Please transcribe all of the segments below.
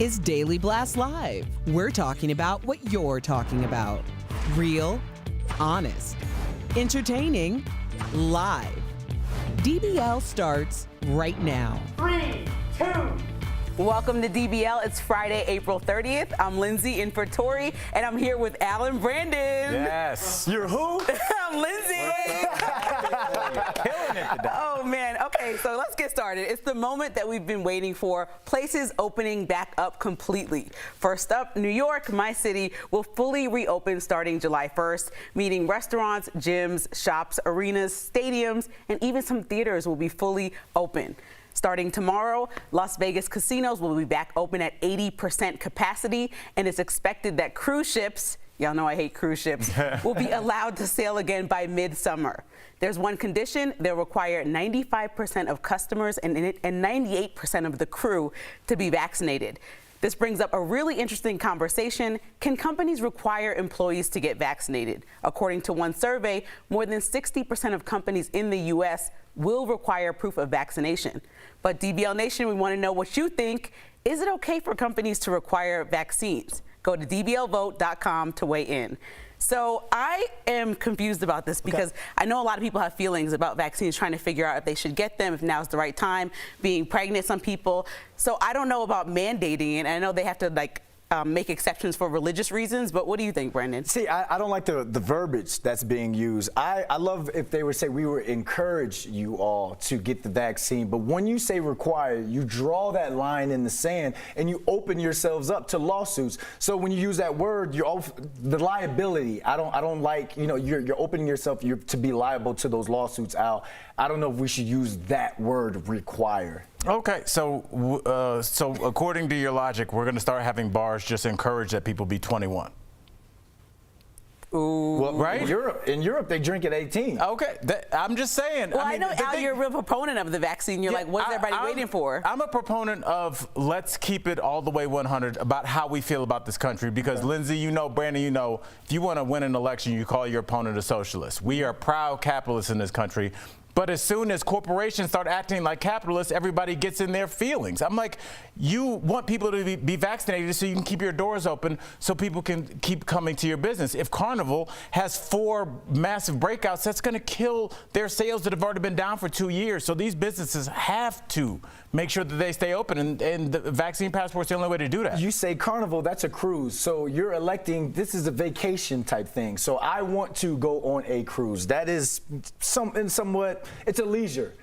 Is Daily Blast Live. We're talking about what you're talking about. Real, honest, entertaining, live. DBL starts right now. 3, 2. Welcome to DBL. It's Friday, April 30th. I'm Lindsay in for Tori, and I'm here with Alan Brandon. Yes. You're who? I'm Lindsay. Killing it today. Oh, man. Okay, so let's get started. It's the moment that we've been waiting for. Places opening back up completely. First up, New York, my city, will fully reopen starting July 1st, meaning restaurants, gyms, shops, arenas, stadiums, and even some theaters will be fully open. Starting tomorrow, Las Vegas casinos will be back open at 80% capacity, and it's expected that cruise ships, y'all know I hate cruise ships, will be allowed to sail again by midsummer. There's one condition: they'll require 95% of customers and 98% of the crew to be vaccinated. This brings up a really interesting conversation. Can companies require employees to get vaccinated? According to one survey, more than 60% of companies in the U.S. will require proof of vaccination. But DBL Nation, we want to know what you think. Is it okay for companies to require vaccines? Go to dblvote.com to weigh in. So I am confused about this because I know a lot of people have feelings about vaccines, trying to figure out if they should get them, if now's the right time, being pregnant, some people. So I don't know about mandating it. I know they have to make exceptions for religious reasons. But what do you think, Brendan? See, I don't like the verbiage that's being used. I love if they would say we would encourage you all to get the vaccine, but when you say require, you draw that line in the sand and you open yourselves up to lawsuits. So when you use that word, the liability. I don't like, you're opening yourself to be liable to those lawsuits, Al. I don't know if we should use that word require. Okay, so according to your logic, we're going to start having bars just encourage that people be 21. Ooh. Well, right? In Europe, they drink at 18. Okay, I'm just saying. Well, I know, Al, you're a real proponent of the vaccine. You're like, what's everybody waiting for? I'm a proponent of let's keep it all the way 100 about how we feel about this country because, Lindsay, Brandon, if you want to win an election, you call your opponent a socialist. We are proud capitalists in this country. But as soon as corporations start acting like capitalists, everybody gets in their feelings. I'm like, you want people to be vaccinated so you can keep your doors open so people can keep coming to your business. If Carnival has 4 massive breakouts, that's going to kill their sales that have already been down for 2 years. So these businesses have to make sure that they stay open, and the vaccine passport's the only way to do that. You say Carnival, that's a cruise. So you're electing, this is a vacation type thing. So I want to go on a cruise. That is somewhat, it's a leisure.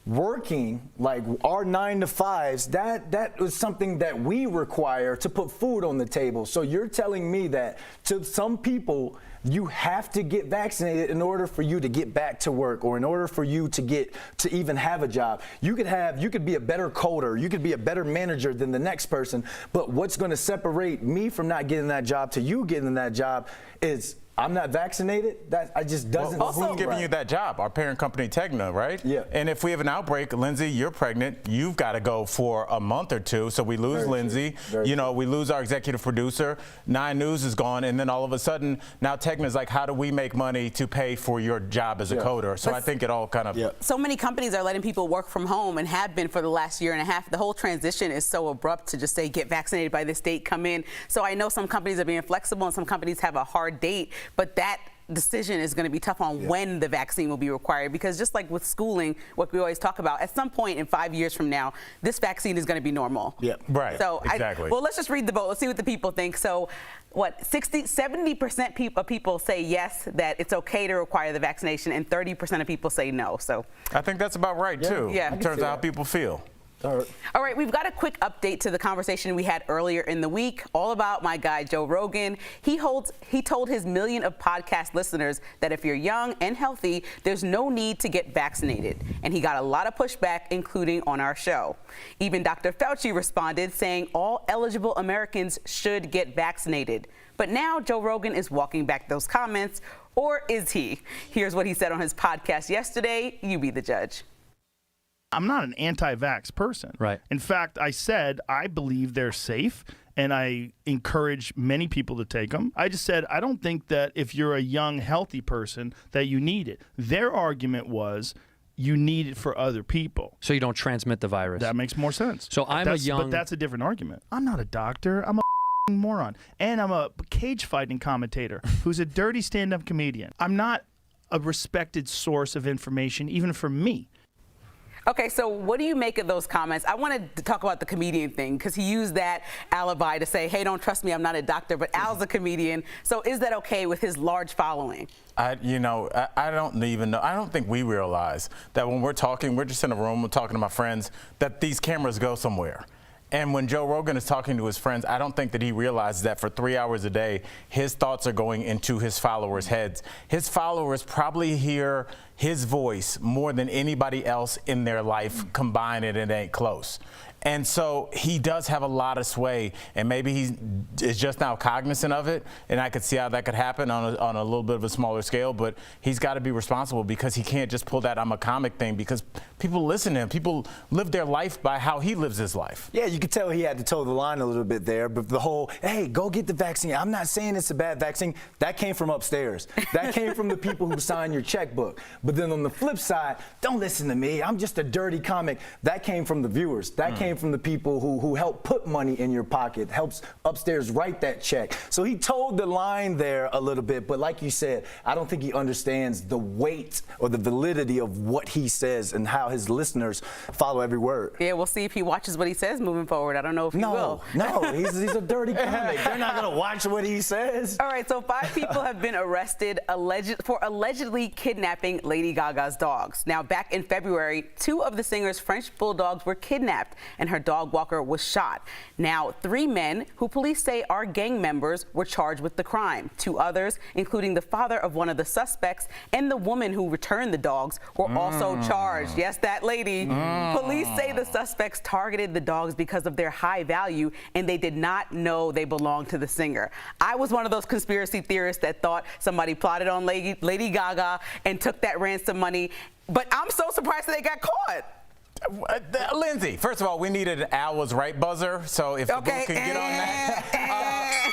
Working, like our 9 to 5s, that was something that we require to put food on the table. So you're telling me that to some people, you have to get vaccinated in order for you to get back to work or in order for you to even have a job. You could be a better coder, you could be a better manager than the next person, but what's going to separate me from not getting that job to you getting that job is I'm not vaccinated. That I just doesn't. Well, who's giving you that job? Our parent company, Tegna, right? Yeah. And if we have an outbreak, Lindsay, you're pregnant. You've got to go for a month or 2. So we lose Lindsay. We lose our executive producer. 9 News is gone, and then all of a sudden, now Tegna's like, how do we make money to pay for your job as a coder? So I think it all kind of. Yeah. So many companies are letting people work from home and have been for the last year and a half. The whole transition is so abrupt to just say get vaccinated by this date, come in. So I know some companies are being flexible and some companies have a hard date, but that decision is going to be tough on when the vaccine will be required, because just like with schooling, what we always talk about, at some point in 5 years from now, this vaccine is going to be normal. Yeah, right. So exactly. Well, let's just read the vote. Let's see what the people think. So what, 70% of people say yes, that it's okay to require the vaccination, and 30% of people say no. So I think that's about right too. Yeah. In terms of how people feel. All right, we've got a quick update to the conversation we had earlier in the week, all about my guy, Joe Rogan. He told his million of podcast listeners that if you're young and healthy, there's no need to get vaccinated. And he got a lot of pushback, including on our show. Even Dr. Fauci responded, saying all eligible Americans should get vaccinated. But now Joe Rogan is walking back those comments, or is he? Here's what he said on his podcast yesterday. You be the judge. I'm not an anti-vax person. Right. In fact, I said I believe they're safe, and I encourage many people to take them. I just said I don't think that if you're a young, healthy person that you need it. Their argument was you need it for other people. So you don't transmit the virus. That makes more sense. So But that's a different argument. I'm not a doctor. I'm a moron. And I'm a cage fighting commentator who's a dirty stand-up comedian. I'm not a respected source of information, even for me. Okay, so what do you make of those comments? I wanted to talk about the comedian thing because he used that alibi to say, hey, don't trust me, I'm not a doctor, but Al's a comedian. So is that okay with his large following? I don't even know. I don't think we realize that when we're talking, we're just in a room, we're talking to my friends, that these cameras go somewhere. And when Joe Rogan is talking to his friends, I don't think that he realizes that for 3 hours a day, his thoughts are going into his followers' heads. His followers probably hear his voice more than anybody else in their life combined, and it ain't close. And so he does have a lot of sway, and maybe he is just now cognizant of it, and I could see how that could happen on a little bit of a smaller scale, but he's got to be responsible because he can't just pull that I'm a comic thing, because people listen to him. People live their life by how he lives his life. Yeah, you could tell he had to toe the line a little bit there, but the whole, hey, go get the vaccine. I'm not saying it's a bad vaccine. That came from upstairs. That came from the people who sign your checkbook. But then on the flip side, don't listen to me. I'm just a dirty comic. That came from the viewers. That came came from the people who help put money in your pocket, helps upstairs write that check. So he told the line there a little bit, but like you said, I don't think he understands the weight or the validity of what he says and how his listeners follow every word. Yeah, we'll see if he watches what he says moving forward. I don't know if he will. No, he's a dirty comic. They're not going to watch what he says. All right, so 5 people have been arrested for allegedly kidnapping Lady Gaga's dogs. Now, back in February, 2 of the singer's French bulldogs were kidnapped and her dog walker was shot. Now, 3 men, who police say are gang members, were charged with the crime. 2 others, including the father of one of the suspects and the woman who returned the dogs, were also charged. Yes, that lady. Police say the suspects targeted the dogs because of their high value and they did not know they belonged to the singer. I was one of those conspiracy theorists that thought somebody plotted on Lady Gaga and took that ransom money, but I'm so surprised that they got caught. Lindsay, first of all, we needed an Al was right buzzer, so if the booth can get on that.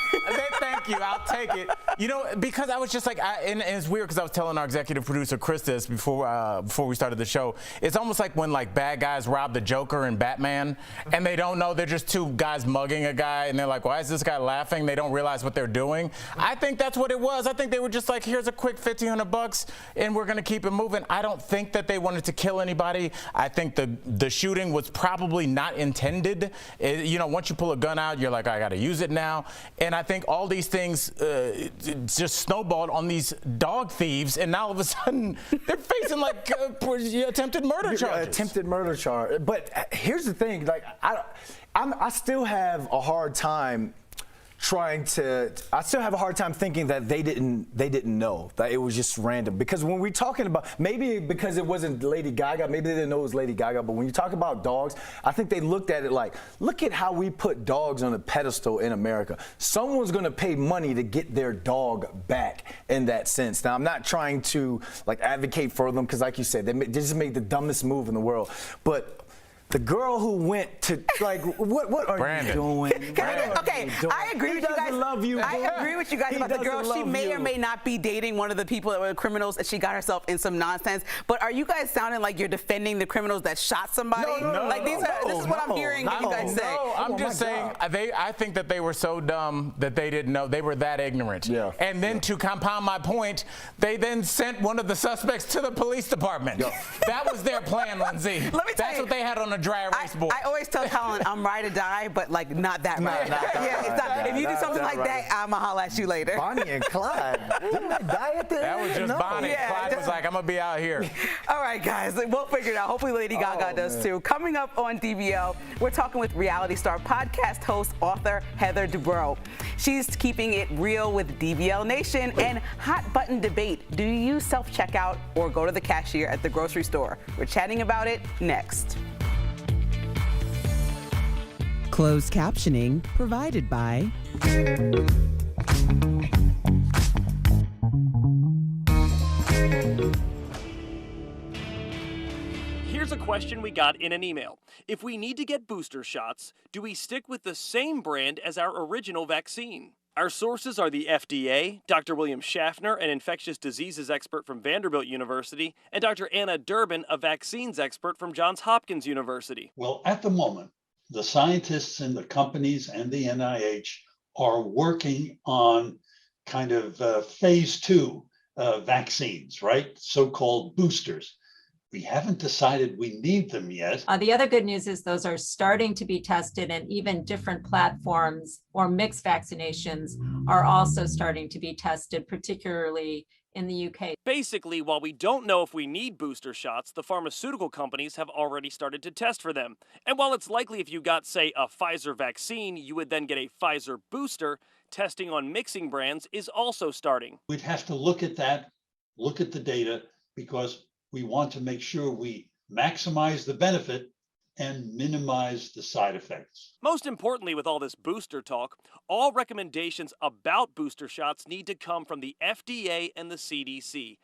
Thank you, I'll take it. You know, because I was just like, and it's weird because I was telling our executive producer Chris this before we started the show. It's almost like when like bad guys rob the Joker in Batman, and they don't know they're just 2 guys mugging a guy, and they're like, why is this guy laughing? They don't realize what they're doing. I think that's what it was. I think they were just like, here's a quick $1,500, and we're gonna keep it moving. I don't think that they wanted to kill anybody. I think the shooting was probably not intended. You know, once you pull a gun out, you're like, I got to use it now. And I think all these things just snowballed on these dog thieves, and now all of a sudden they're facing like attempted murder charges. Attempted murder charge. But here's the thing, like I still have a hard time thinking that they didn't know that it was just random. Because when we're talking about, maybe because it wasn't Lady Gaga, maybe they didn't know it was Lady Gaga, but when you talk about dogs, I think they looked at it like, look at how we put dogs on a pedestal in America. Someone's gonna pay money to get their dog back in that sense. Now, I'm not trying to like advocate for them, because like you said, they just made the dumbest move in the world. But the girl who went to, like, what are Brandon. you doing? Okay, I agree with you guys. Love you, I agree with you guys about the girl. She may or may not be dating one of the people that were criminals, and she got herself in some nonsense. But are you guys sounding like you're defending the criminals that shot somebody? No, like this is what I'm hearing you guys say. No, I'm just saying I think that they were so dumb that they didn't know. They were that ignorant. Yeah. And then to compound my point, they then sent one of the suspects to the police department. That was their plan, Lindsay. Let me tell That's you, what they had on a dry erase board. I always tell Colin I'm ride or die, but like not that ride. If you do something like that, I'ma holler at you later. Bonnie and Clyde, didn't they die at the end? That was just Bonnie. Yeah, Clyde was like, I'm gonna be out here. All right, guys, we'll figure it out. Hopefully Lady Gaga does too. Coming up on DBL, we're talking with reality star podcast host, author Heather Dubrow. She's keeping it real with DBL Nation and hot button debate. Do you use self-checkout or go to the cashier at the grocery store? We're chatting about it next. Closed captioning provided by Here's a question we got in an email. If we need to get booster shots, do we stick with the same brand as our original vaccine? Our sources are the FDA, Dr. William Schaffner, an infectious diseases expert from Vanderbilt University, and Dr. Anna Durbin, a vaccines expert from Johns Hopkins University. Well, at the moment, the scientists and the companies and the NIH are working on kind of phase 2 vaccines, right? So-called boosters. We haven't decided we need them yet. The other good news is those are starting to be tested, and even different platforms or mixed vaccinations are also starting to be tested, particularly in the UK. Basically, while we don't know if we need booster shots, the pharmaceutical companies have already started to test for them. And while it's likely if you got, say, a Pfizer vaccine, you would then get a Pfizer booster, testing on mixing brands is also starting. We'd have to look at that, look at the data, because we want to make sure we maximize the benefit and minimize the side effects. Most importantly, with all this booster talk, all recommendations about booster shots need to come from the FDA and the CDC.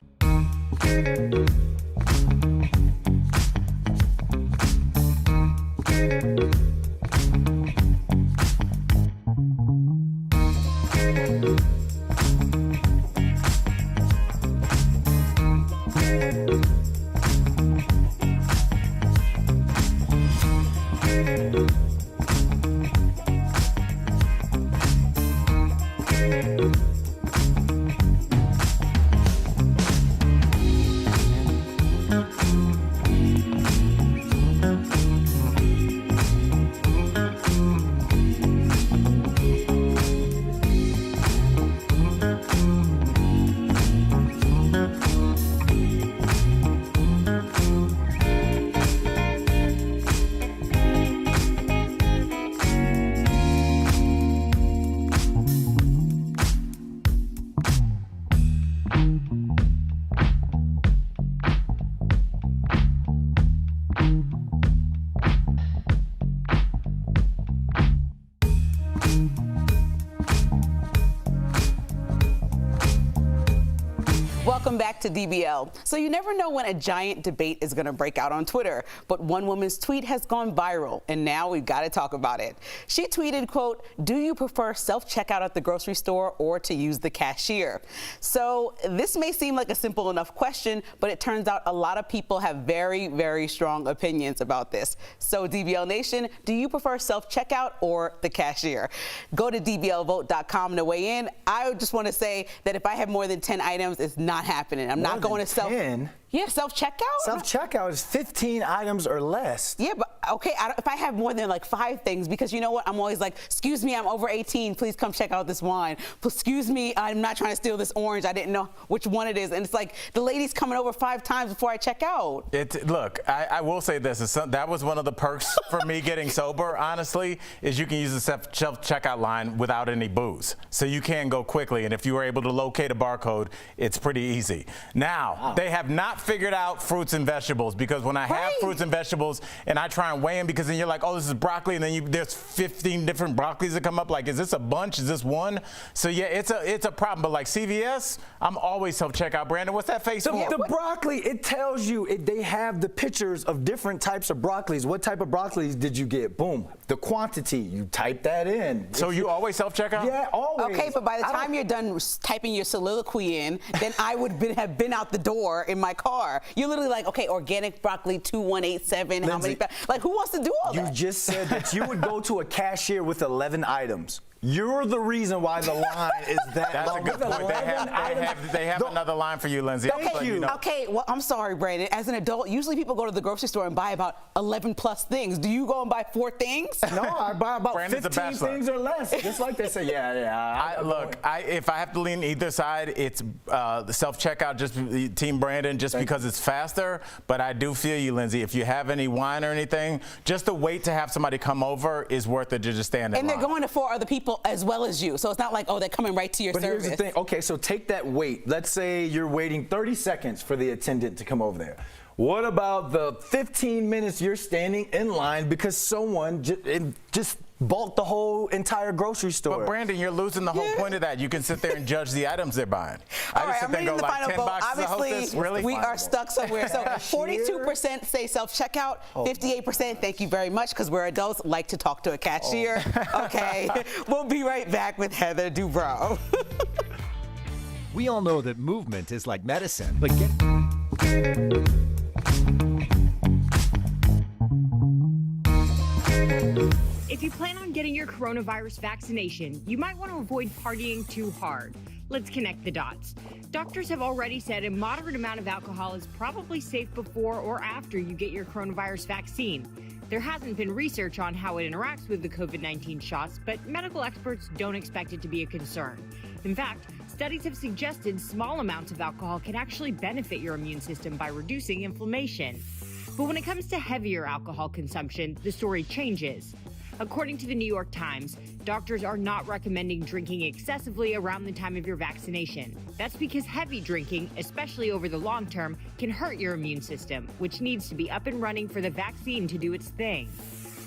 Welcome back to DBL. So you never know when a giant debate is going to break out on Twitter, but one woman's tweet has gone viral, and now we've got to talk about it. She tweeted, quote, "Do you prefer self-checkout at the grocery store or to use the cashier?" So this may seem like a simple enough question, but it turns out a lot of people have very, very strong opinions about this. So DBL Nation, do you prefer self-checkout or the cashier? Go to dblvote.com to weigh in. I just want to say that if I have more than 10 items, it's not happening. I'm not going to self. 10? Yeah, self-checkout. Self-checkout is 15 items or less. Yeah, but okay, if I have more than like 5 things, because you know what, I'm always like, excuse me, I'm over 18, please come check out this wine. Excuse me, I'm not trying to steal this orange, I didn't know which one it is. And it's like, the lady's coming over 5 times before I check out. Look, I will say this, that was one of the perks for me getting sober, honestly, is you can use the self-checkout line without any booze. So you can go quickly, and if you were able to locate a barcode, it's pretty easy. Now, they have not figured out fruits and vegetables, because when I have fruits and vegetables and I try and weigh them, because then you're like, oh, this is broccoli, and then there's 15 different broccolis that come up. Like, is this a bunch? Is this one? So yeah, it's a problem. But like CVS, I'm always self-checkout. Brandon, what's that face for? The broccoli, it tells you, they have the pictures of different types of broccolis. What type of broccolis did you get? Boom. The quantity, you type that in. So you always self-checkout? Yeah, always. Okay, but by the time you're done typing your soliloquy in, then I would have been out the door in my car. You're literally like, okay, organic broccoli 2187. How many? Like, who wants to do all that? You just said that you would go to a cashier with 11 items. You're the reason why the line is that That's long. a good point. They have another line for you, Lindsay. Thank you. Okay, well, I'm sorry, Brandon. As an adult, usually people go to the grocery store and buy about 11 plus things. Do you go and buy 4 things? No, I buy about Brandon's 15 things or less. Just like they say, if I have to lean either side, it's the self-checkout, just Team Brandon, just because it's faster. But I do feel you, Lindsay. If you have any wine or anything, just the wait to have somebody come over is worth it to just stand in line. And they're going to 4 other people as well as you. So it's not like, oh, they're coming right to your service. But here's the thing. Okay, so take that wait. Let's say you're waiting 30 seconds for the attendant to come over there. What about the 15 minutes you're standing in line because someone just bought the whole entire grocery store? But Brandon, you're losing the whole point of that. You can sit there and judge the items they're buying. All right, I'm reading the final vote. Obviously, really? We are stuck somewhere. So 42% say self-checkout, 58% thank you very much, because we're adults, like to talk to a cashier. Okay, we'll be right back with Heather Dubrow. We all know that movement is like medicine, but If you plan on getting your coronavirus vaccination, you might want to avoid partying too hard. Let's connect the dots. Doctors have already said a moderate amount of alcohol is probably safe before or after you get your coronavirus vaccine. There hasn't been research on how it interacts with the COVID-19 shots, but medical experts don't expect it to be a concern. In fact, studies have suggested small amounts of alcohol can actually benefit your immune system by reducing inflammation. But when it comes to heavier alcohol consumption, the story changes. According to the New York Times, doctors are not recommending drinking excessively around the time of your vaccination. That's because heavy drinking, especially over the long term, can hurt your immune system, which needs to be up and running for the vaccine to do its thing.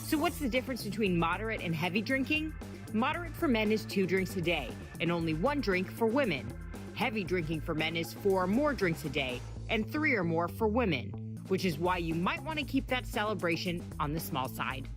So what's the difference between moderate and heavy drinking? Moderate for men is 2 drinks a day, and only 1 drink for women. Heavy drinking for men is 4 or more drinks a day, and 3 or more for women, which is why you might want to keep that celebration on the small side.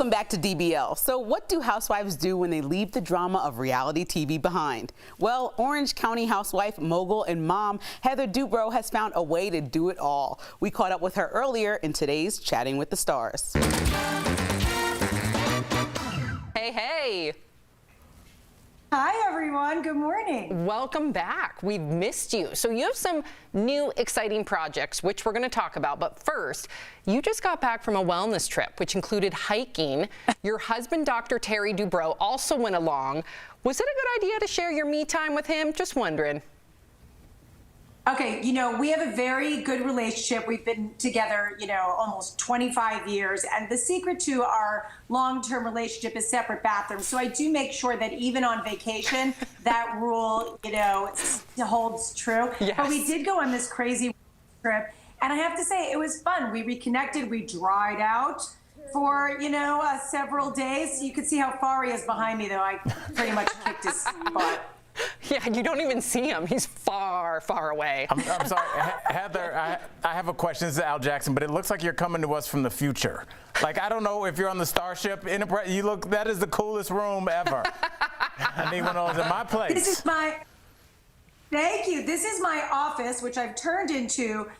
Welcome back to DBL. So what do housewives do when they leave the drama of reality TV behind? Well, Orange County housewife, mogul, and mom Heather Dubrow has found a way to do it all. We caught up with her earlier in today's Chatting with the Stars. Hey, hey. Hi, everyone. Good morning. Welcome back. We've missed you. So you have some new exciting projects, which we're going to talk about. But first, you just got back from a wellness trip, which included hiking. Your husband, Dr. Terry Dubrow, also went along. Was it a good idea to share your me time with him? Just wondering. Okay, we have a very good relationship. We've been together, almost 25 years. And the secret to our long-term relationship is separate bathrooms. So I do make sure that even on vacation, that rule, holds true. Yes. But we did go on this crazy trip. And I have to say, it was fun. We reconnected. We dried out for, several days. You could see how far he is behind me, though. I pretty much kicked his butt. Yeah, you don't even see him. He's far, far away. I'm sorry, Heather, I have a question. This is Al Jackson, but it looks like you're coming to us from the future. Like, I don't know if you're on the Starship Enterprise. That is the coolest room ever. I need one of those in my place. Thank you. This is my office, which I've turned into,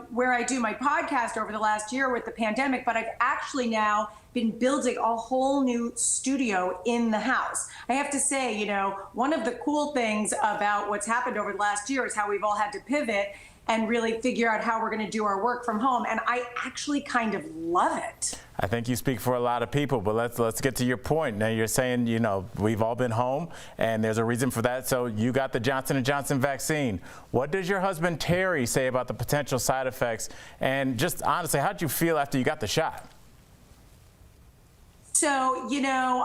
where I do my podcast over the last year with the pandemic, but I've actually now been building a whole new studio in the house. I have to say, one of the cool things about what's happened over the last year is how we've all had to pivot and really figure out how we're going to do our work from home. And I actually kind of love it. I think you speak for a lot of people, but let's get to your point. Now you're saying, we've all been home and there's a reason for that. So you got the Johnson & Johnson vaccine. What does your husband Terry say about the potential side effects? And just honestly, how'd you feel after you got the shot? So,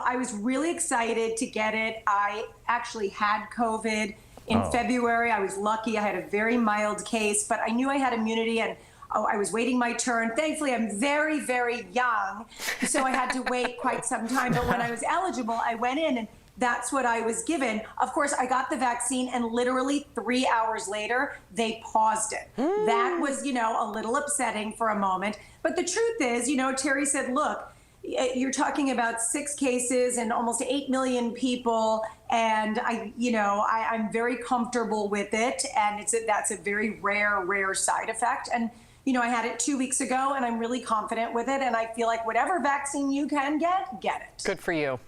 I was really excited to get it. I actually had COVID in February. I was lucky. I had a very mild case, but I knew I had immunity and I was waiting my turn. Thankfully, I'm very, very young, so I had to wait quite some time. But when I was eligible, I went in and that's what I was given. Of course, I got the vaccine and literally 3 hours later, they paused it. That was, a little upsetting for a moment. But the truth is, Terry said, look, you're talking about 6 cases and almost 8 million people. And I'm very comfortable with it. And that's a very rare side effect. And, I had it 2 weeks ago and I'm really confident with it. And I feel like whatever vaccine you can get it. Good for you.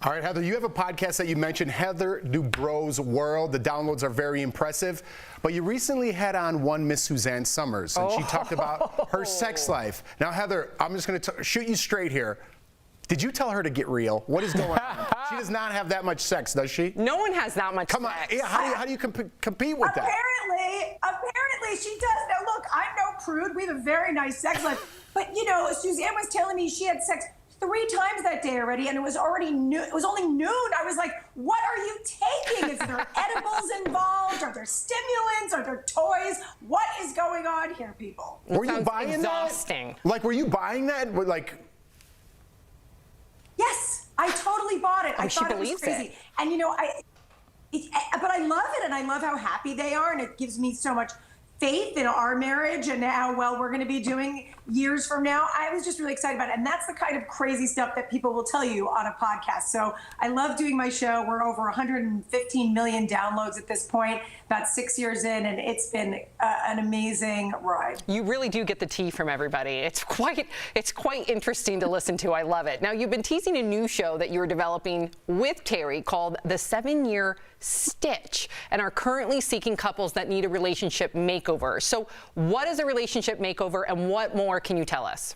All right, Heather, you have a podcast that you mentioned, Heather Dubrow's World. The downloads are very impressive. But you recently had on one Miss Suzanne Summers, and she talked about her sex life. Now, Heather, I'm just going to shoot you straight here. Did you tell her to get real? What is going on? She does not have that much sex, does she? No one has that much Come on, sex. yeah, how do you compete with that? Apparently she does. Now, look, I'm no prude. We have a very nice sex life. But, Suzanne was telling me she had sex 3 times that day already, and it was already noon. It was only noon. I was like, what are you taking? Is there edibles involved? Are there stimulants? Are there toys? What is going on here, people? Were you buying exhausting. that? Like, were you buying that? Like, yes, I totally bought it. I thought it was crazy. It. And but I love it, and I love how happy they are, and it gives me so much faith in our marriage and how well we're going to be doing years from now. I was just really excited about it. And that's the kind of crazy stuff that people will tell you on a podcast. So I love doing my show. We're over 115 million downloads at this point, about 6 years in, and it's been an amazing ride. You really do get the tea from everybody. It's quite interesting to listen to. I love it. Now, you've been teasing a new show that you're developing with Terry called The 7-Year Stitch, and are currently seeking couples that need a relationship makeover. So what is a relationship makeover, and what more can you tell us?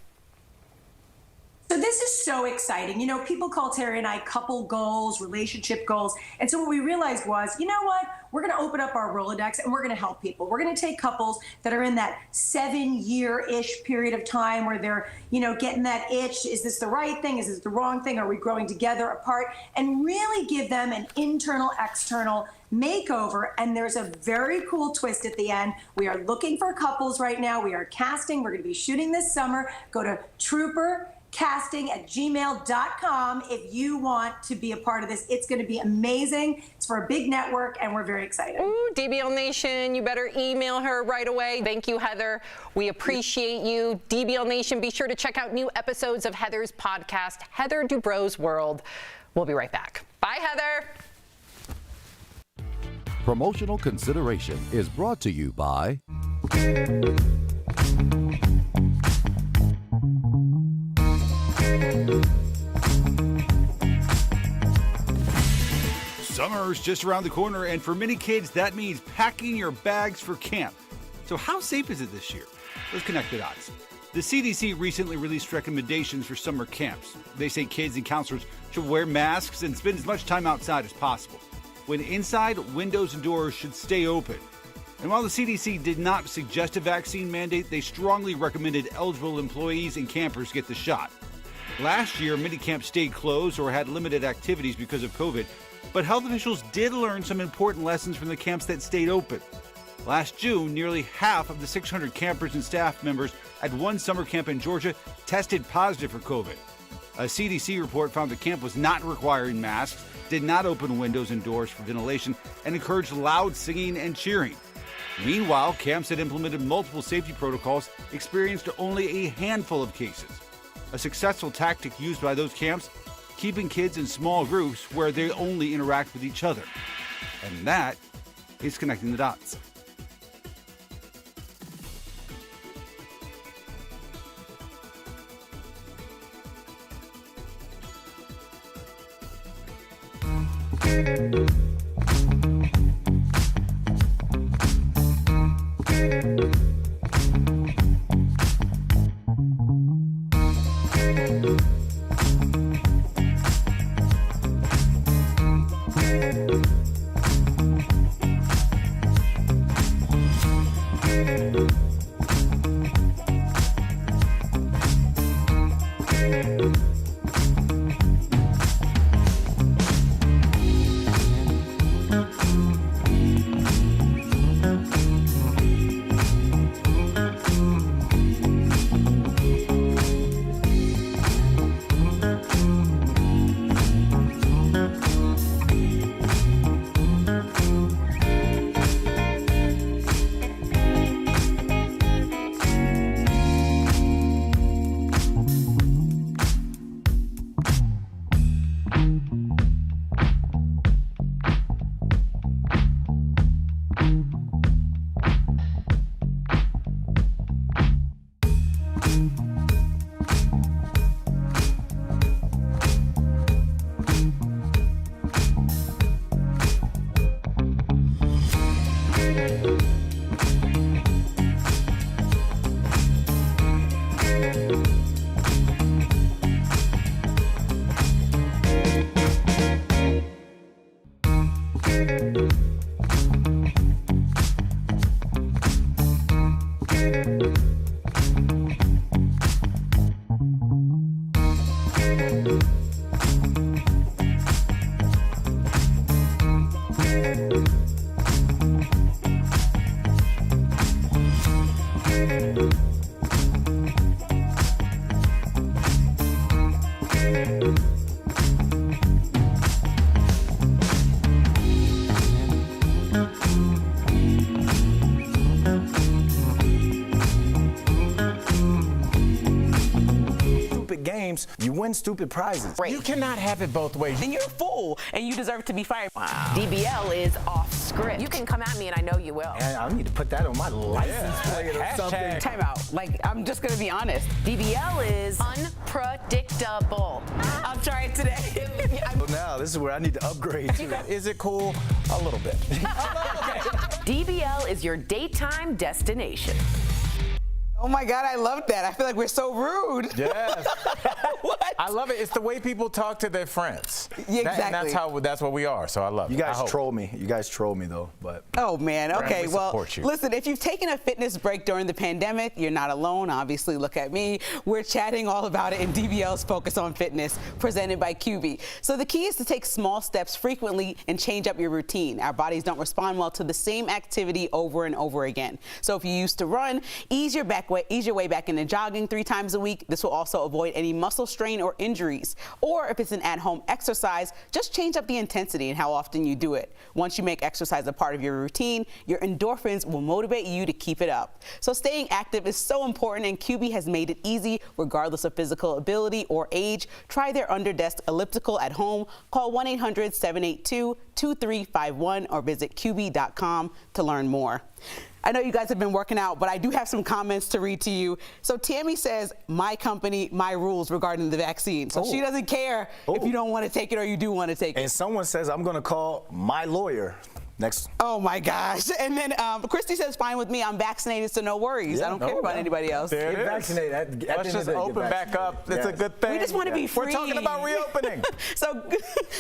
So this is so exciting. People call Terry and I couple goals, relationship goals. And so what we realized was, you know what? We're going to open up our Rolodex and we're going to help people. We're going to take couples that are in that 7-year-ish period of time where they're, getting that itch. Is this the right thing? Is this the wrong thing? Are we growing together, apart? And really give them an internal, external makeover. And there's a very cool twist at the end. We are looking for couples right now. We are casting. We're going to be shooting this summer. Go to Trooper casting@gmail.com if you want to be a part of this. It's going to be amazing. It's for a big network, and we're very excited. Ooh, DBL Nation, you better email her right away. Thank you, Heather. We appreciate you. DBL Nation, be sure to check out new episodes of Heather's podcast, Heather Dubrow's World. We'll be right back. Bye, Heather. Promotional consideration is brought to you by Summer's just around the corner, and for many kids, that means packing your bags for camp. So how safe is it this year? Let's connect the dots. The CDC recently released recommendations for summer camps. They say kids and counselors should wear masks and spend as much time outside as possible. When inside, windows and doors should stay open. And while the CDC did not suggest a vaccine mandate, they strongly recommended eligible employees and campers get the shot. Last year, many camps stayed closed or had limited activities because of COVID, but health officials did learn some important lessons from the camps that stayed open. Last June, nearly half of the 600 campers and staff members at one summer camp in Georgia tested positive for COVID. A CDC report found the camp was not requiring masks, did not open windows and doors for ventilation, and encouraged loud singing and cheering. Meanwhile, camps that implemented multiple safety protocols experienced only a handful of cases. A successful tactic used by those camps, keeping kids in small groups where they only interact with each other. And that is connecting the dots. Games, you win stupid prizes. You cannot have it both ways. And you're a fool, and you deserve to be fired. Wow. DBL is off script. You can come at me, and I know you will. And I need to put that on my license plate or something. Time out. Like, I'm just gonna be honest. DBL is unpredictable. I'll try it today. Well, now this is where I need to upgrade to. Is it cool? A little bit. DBL is your daytime destination. Oh my God, I love that. I feel like we're so rude. Yes. What? I love it. It's the way people talk to their friends. Yeah, exactly. That's what we are. So I love it. You guys troll me. You guys troll me though, but. Oh man. Okay. We well, support you. Listen. If you've taken a fitness break during the pandemic, you're not alone. Obviously, look at me. We're chatting all about it in DBL's Focus on Fitness, presented by QB. So the key is to take small steps frequently and change up your routine. Our bodies don't respond well to the same activity over and over again. So if you used to run, ease your back ease your way back into jogging 3 times a week. This will also avoid any muscle strain or injuries. Or if it's an at-home exercise, just change up the intensity and how often you do it. Once you make exercise a part of your routine, your endorphins will motivate you to keep it up. So staying active is so important, and QB has made it easy regardless of physical ability or age. Try their under-desk elliptical at home. Call 1-800-782-2351 or visit QB.com to learn more. I know you guys have been working out, but I do have some comments to read to you. So Tammy says, my company, my rules regarding the vaccine. So she doesn't care if you don't want to take it or you do want to take it. And someone says, I'm going to call my lawyer. Next. Oh my gosh. And then Christy says, fine with me. I'm vaccinated, so no worries. I don't care about anybody else. There it is. Vaccinated. Let's just open back up. It's a good thing. We just want to be free. We're talking about reopening. So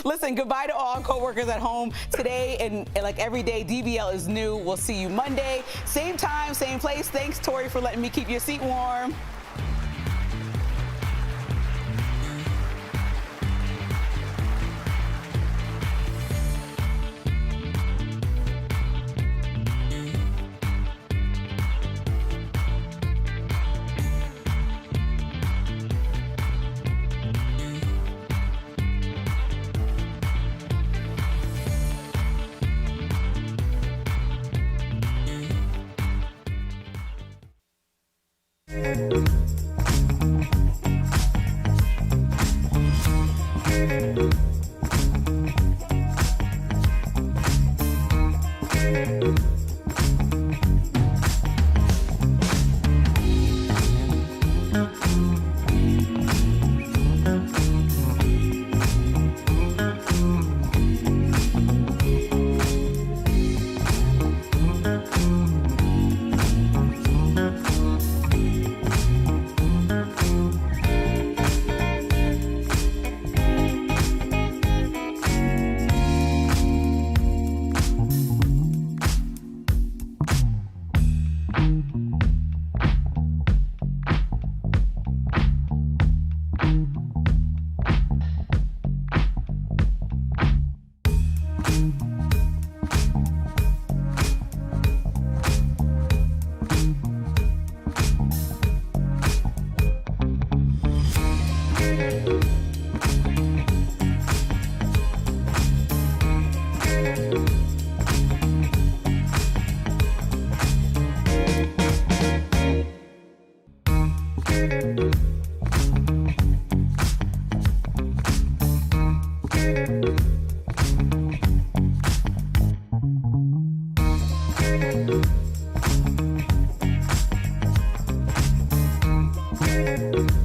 listen, goodbye to all coworkers at home. Today and like every day, DBL is new. We'll see you Monday. Same time, same place. Thanks, Tori, for letting me keep your seat warm. Thank you.